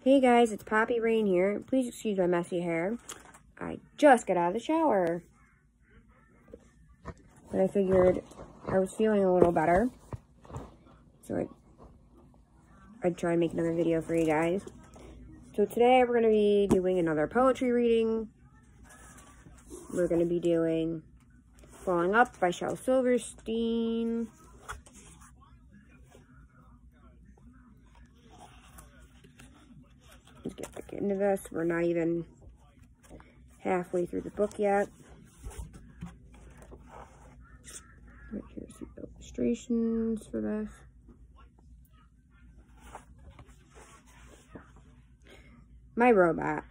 Hey guys, it's Poppy Rain here. Please excuse my messy hair. I just got out of the shower. But I figured I was feeling a little better. So I'd try and make another video for you guys. So today we're going to be doing another poetry reading. We're going to be doing Falling Up by Shel Silverstein. Let's get back into this. We're not even halfway through the book yet. Right, here's the illustrations for this. My robot.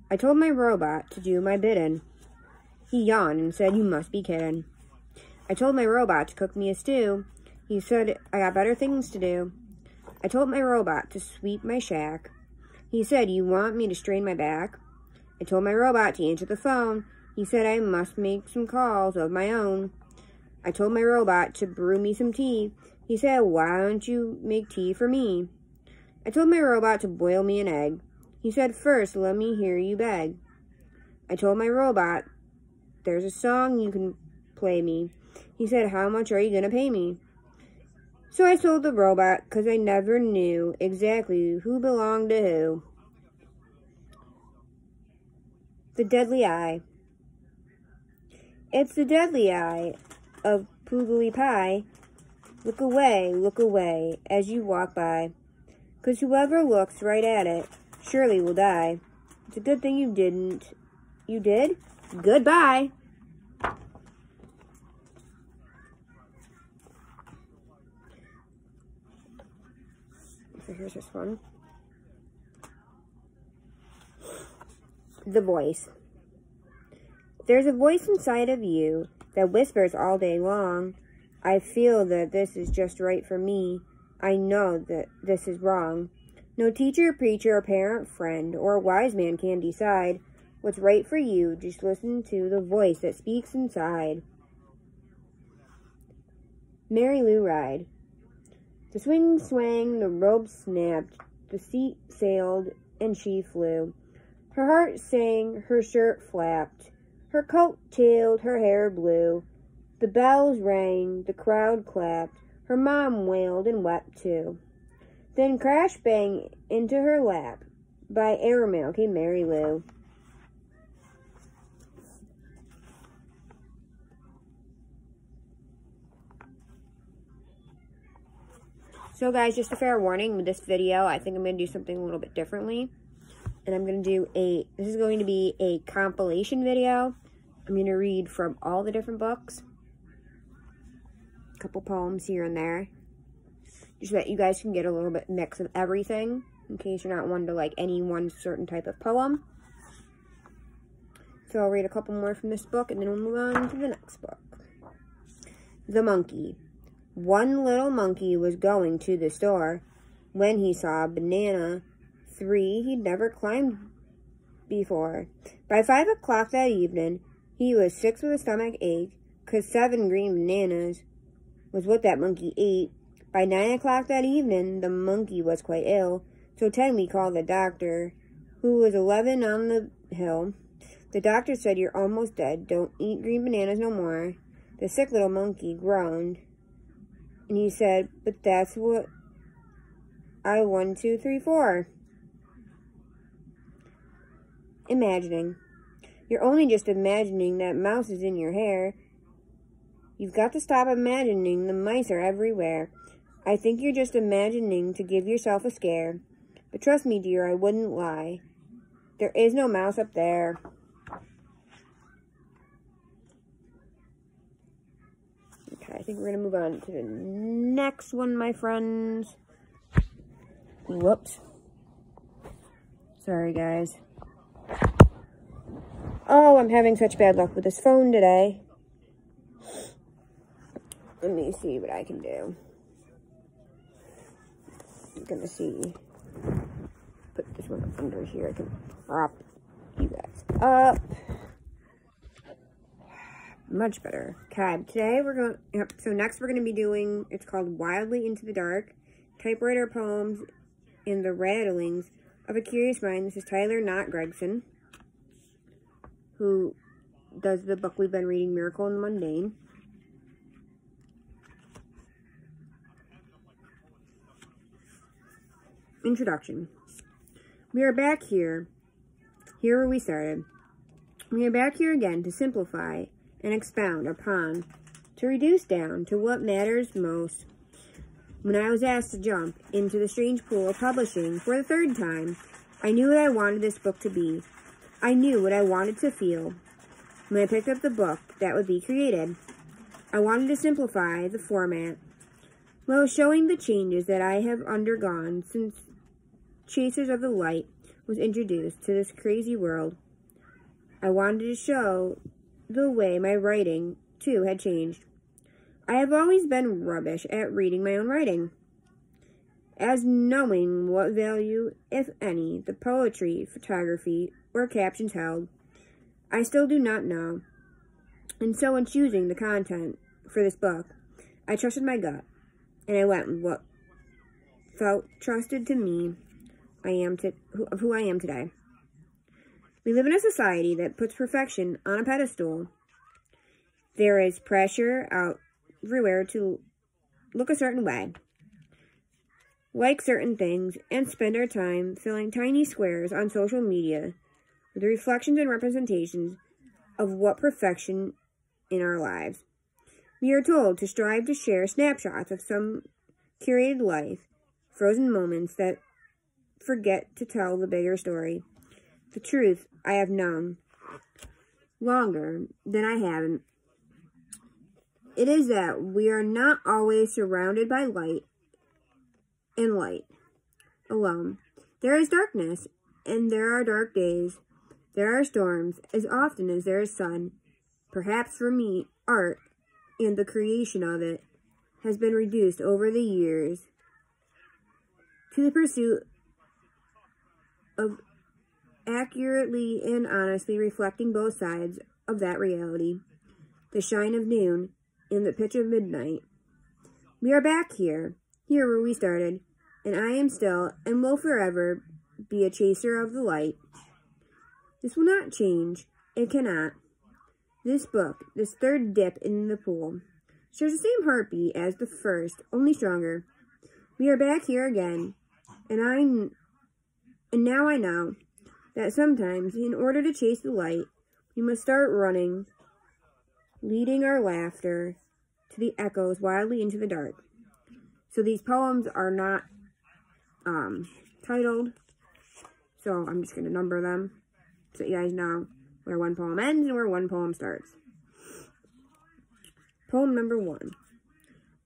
I told my robot to do my bidding. He yawned and said, "You must be kidding." I told my robot to cook me a stew. He said, "I got better things to do." I told my robot to sweep my shack. He said, "You want me to strain my back?" I told my robot to answer the phone. He said, "I must make some calls of my own." I told my robot to brew me some tea. He said, "Why don't you make tea for me?" I told my robot to boil me an egg. He said, "First, let me hear you beg." I told my robot, "There's a song you can play me." He said, "How much are you going to pay me?" So I sold the robot because I never knew exactly who belonged to who. The Deadly Eye. It's the deadly eye of Poogly Pie. Look away as you walk by, 'cause whoever looks right at it surely will die. It's a good thing you didn't. You did? Goodbye. So here's this one. The Voice. There's a voice inside of you that whispers all day long. I feel that this is just right for me. I know that this is wrong. No teacher, preacher, or parent, friend, or wise man can decide what's right for you. Just listen to the voice that speaks inside. Mary Lou Ride. The swing swang, the rope snapped, the seat sailed, and she flew. Her heart sang, her shirt flapped, her coat tailed, her hair blew. The bells rang, the crowd clapped, her mom wailed and wept too. Then crash bang into her lap, by airmail came Mary Lou. So guys, just a fair warning with this video, I think I'm going to do something a little bit differently. And I'm going to do this is going to be a compilation video. I'm going to read from all the different books. A couple poems here and there. Just so that you guys can get a little bit mix of everything. In case you're not one to like any one certain type of poem. So I'll read a couple more from this book and then we'll move on to the next book. The Monkey. One little monkey was going to the store when he saw a banana. 3 he'd never climbed before. By 5 o'clock that evening, he was sick with a stomach ache, 'cause 7 green bananas was what that monkey ate. By 9 o'clock that evening, the monkey was quite ill, so 10 we called the doctor, who was 11 on the hill. The doctor said, "You're almost dead. Don't eat green bananas no more." The sick little monkey groaned, and he said, "But that's what I 1, 2, 3, 4. Imagining. You're only just imagining that mouse is in your hair. You've got to stop imagining the mice are everywhere. I think you're just imagining to give yourself a scare. But trust me, dear, I wouldn't lie. There is no mouse up there." Okay, I think we're going to move on to the next one, my friends. Whoops. Sorry, guys. Oh, I'm having such bad luck with this phone today. Let me see what I can do. I'm going to see. Put this one under here. I can prop you guys up. Much better. Okay, today we're going to, so next we're going to be doing, it's called Wildly Into the Dark, Typewriter Poems in the Rattlings of a Curious Mind. This is Tyler Knott Gregson, who does the book we've been reading, Miracle in the Mundane. Introduction. We are back here where we started. We are back here again to simplify and expound upon, to reduce down to what matters most. When I was asked to jump into the strange pool of publishing for the third time, I knew what I wanted this book to be. I knew what I wanted to feel when I picked up the book that would be created. I wanted to simplify the format while showing the changes that I have undergone since Chasers of the Light was introduced to this crazy world. I wanted to show the way my writing, too, had changed. I have always been rubbish at reading my own writing, as knowing what value, if any, the poetry, photography, or captions held. I still do not know. And so in choosing the content for this book, I trusted my gut, and I went with what felt trusted to me of who I am today. We live in a society that puts perfection on a pedestal. There is pressure out everywhere to look a certain way, like certain things, and spend our time filling tiny squares on social media with the reflections and representations of what perfection in our lives. We are told to strive to share snapshots of some curated life, frozen moments that forget to tell the bigger story. The truth I have known longer than I haven't. It is that we are not always surrounded by light and light alone. There is darkness, and there are dark days. There are storms, as often as there is sun. Perhaps for me, art and the creation of it has been reduced over the years to the pursuit of accurately and honestly reflecting both sides of that reality, the shine of noon and the pitch of midnight. We are back here where we started, and I am still and will forever be a chaser of the light. This will not change. It cannot. This book, this third dip in the pool, shares the same heartbeat as the first, only stronger. We are back here again, and now I know that sometimes, in order to chase the light, we must start running, leading our laughter to the echoes wildly into the dark. So these poems are not titled, so I'm just going to number them so you guys know where one poem ends and where one poem starts. Poem number 1.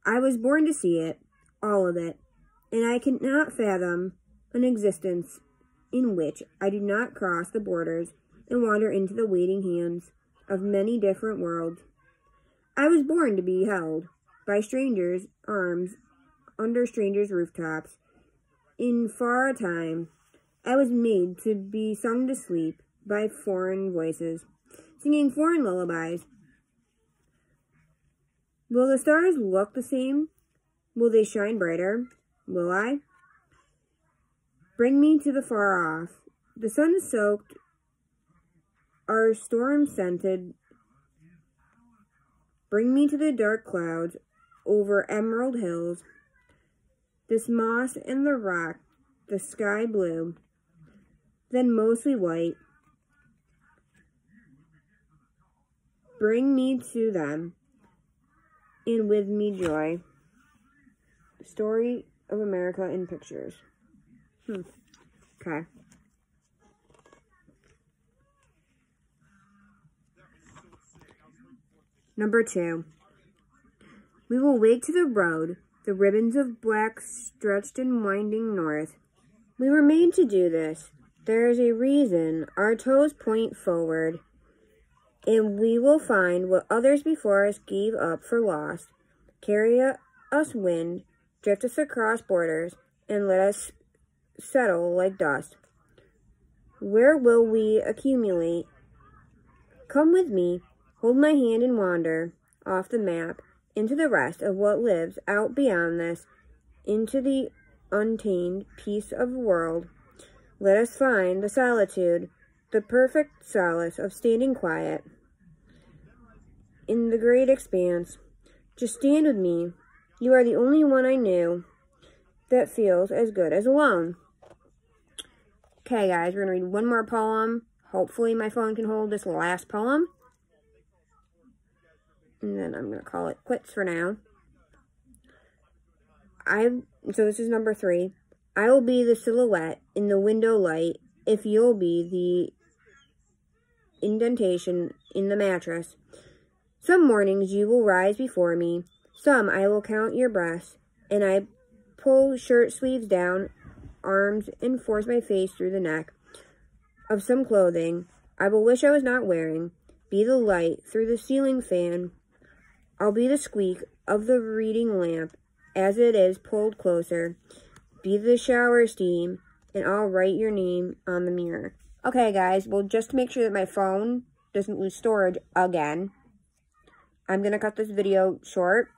I was born to see it, all of it, and I cannot fathom an existence in which I do not cross the borders and wander into the waiting hands of many different worlds. I was born to be held by strangers' arms under strangers' rooftops. In far a time, I was made to be sung to sleep by foreign voices, singing foreign lullabies. Will the stars look the same? Will they shine brighter? Will I? Bring me to the far off. The sun-soaked, our storm-scented. Bring me to the dark clouds over emerald hills. This moss and the rock, the sky blue, then mostly white. Bring me to them, and with me joy. Story of America in pictures. Okay. Number 2. We will wake to the road, the ribbons of black stretched and winding north. We were made to do this. There is a reason our toes point forward, and we will find what others before us gave up for lost. Carry us wind, drift us across borders, and let us settle like dust. Where will we accumulate? Come with me, hold my hand and wander off the map into the rest of what lives out beyond this, into the untamed peace of the world Let us find the solitude, the perfect solace of standing quiet in the great expanse. Just stand with me. You are the only one I knew that feels as good as alone. Okay, guys, we're going to read one more poem. Hopefully my phone can hold this last poem. And then I'm going to call it quits for now. So this is number 3. I will be the silhouette in the window light if you'll be the indentation in the mattress. Some mornings you will rise before me. Some I will count your breaths, and I pull shirt sleeves down, arms, and force my face through the neck of some clothing I will wish I was not wearing. Be the light through the ceiling fan. I'll be the squeak of the reading lamp as it is pulled closer. Be the shower steam, and I'll write your name on the mirror. Okay, guys, well, just to make sure that my phone doesn't lose storage again, I'm going to cut this video short.